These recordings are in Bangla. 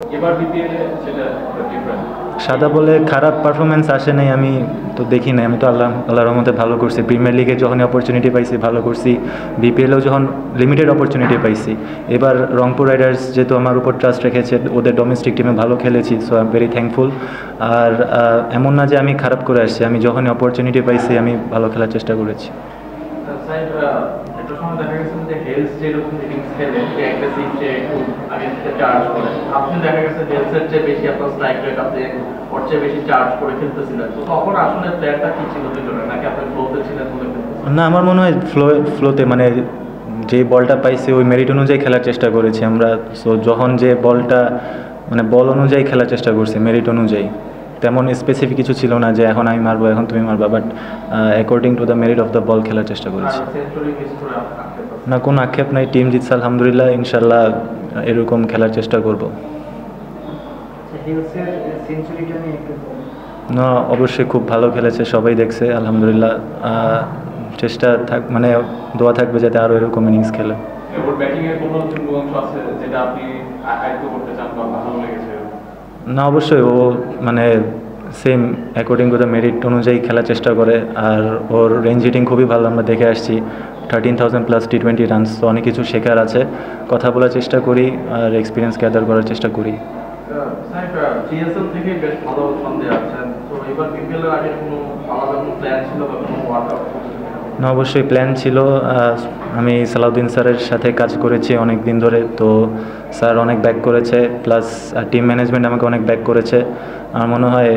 এবার বিপিএল সেটা ডিফারেন্ট। সাদা বলে খারাপ পারফরমেন্স আসে নাই, আমি তো দেখি নাই। আমি তো আল্লাহর রহমতে ভালো করছি। প্রিমিয়ার লিগে যখন অপরচুনিটি পাইছি ভালো করছি, বিপিএলেও যখন লিমিটেড অপরচুনিটি পাইছি। এবার রংপুর রাইডার্স যেহেতু আমার উপর ট্রাস্ট রেখেছে, ওদের ডোমেস্টিক টিমে ভালো খেলেছি, so I am very thankful. আর এমন না যে আমি খারাপ করে আসছি, আমি যখনই অপরচুনিটি পাইছি আমি ভালো খেলার চেষ্টা করেছি। একটা সময় দেখা গেছে যে হেলস যেরকম ইনিংস খেলে সে অ্যাগ্রেসিভ, সে একটু আগে থেকে চার্জ করে, আপনি দেখা গেছে হেলসের চেয়ে বেশি আপনার স্ট্রাইক রেট, আপনি ওর চেয়ে বেশি চার্জ করে খেলতেছিলেন, তো তখন আসলে প্লেয়ারটা কি ছিল দুজনে, নাকি আপনি ফ্লোতে ছিলেন বলে খেলতেছিলেন? না, আমার মনে হয় ফ্লোতে মানে যে বলটা পাইছি ওই মেরিট অনুযায়ী খেলার চেষ্টা করেছি আমরা। সো যখন যে বলটা মানে বল অনুযায়ী খেলার চেষ্টা করছি, মেরিট অনুযায়ী। তেমন স্পেসিফিক কিছু ছিল না যে এখন আমি মারবো, এখন তুমি মারবা, but according to the merit of the ball খেলার চেষ্টা করেছি। না, কোনো আক্ষেপ নাই। টিম জিতছে আলহামদুলিল্লাহ, ইনশাল্লাহ এরকম খেলার চেষ্টা করব। না, অবশ্যই খুব ভালো খেলেছে, সবাই দেখছে আলহামদুলিল্লাহ। চেষ্টা মানে দোয়া থাকবে যাতে আরও এরকম ইনিংস খেলে। না, অবশ্যই ও মানে same according to the merit অনুযায়ী খেলার চেষ্টা করে। আর ওর রেঞ্জ হিটিং খুবই ভালো, আমরা দেখে আসছি 13,000+ T20 রানস। তো অনেক কিছু শেখার আছে, কথা বলার চেষ্টা করি আর এক্সপিরিয়েন্স গ্যাদার করার চেষ্টা করি। না, অবশ্যই প্ল্যান ছিল। আমি সালাউদ্দিন স্যারের সাথে কাজ করেছি অনেক দিন ধরে, তো স্যার অনেক ব্যাক করেছে, প্লাস টিম ম্যানেজমেন্ট আমাকে অনেক ব্যাক করেছে। আমার মনে হয়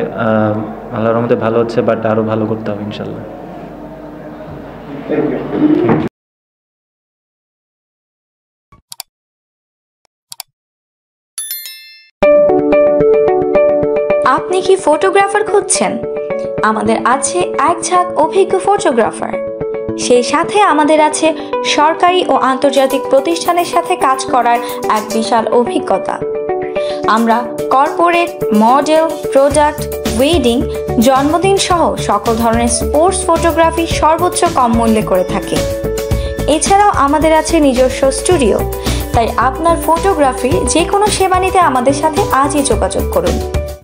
আল্লাহর রহমতে ভালো হচ্ছে, বাট আরও ভালো করতে হবে ইনশাল্লাহ। আপনি কি ফটোগ্রাফার খুঁজছেন? আমাদের আছে এক ঝাঁক অভিজ্ঞ ফটোগ্রাফার। সেই সাথে আমাদের আছে সরকারি ও আন্তর্জাতিক প্রতিষ্ঠানের সাথে কাজ করার এক বিশাল অভিজ্ঞতা। আমরা কর্পোরেট, মডেল, প্রোডাক্ট, ওয়েডিং, জন্মদিন সহ সকল ধরনের স্পোর্টস ফটোগ্রাফি সর্বোচ্চ কম মূল্যে করে থাকি। এছাড়াও আমাদের আছে নিজস্ব স্টুডিও। তাই আপনার ফটোগ্রাফির যে কোনো সেবা নিতে আমাদের সাথে আজই যোগাযোগ করুন।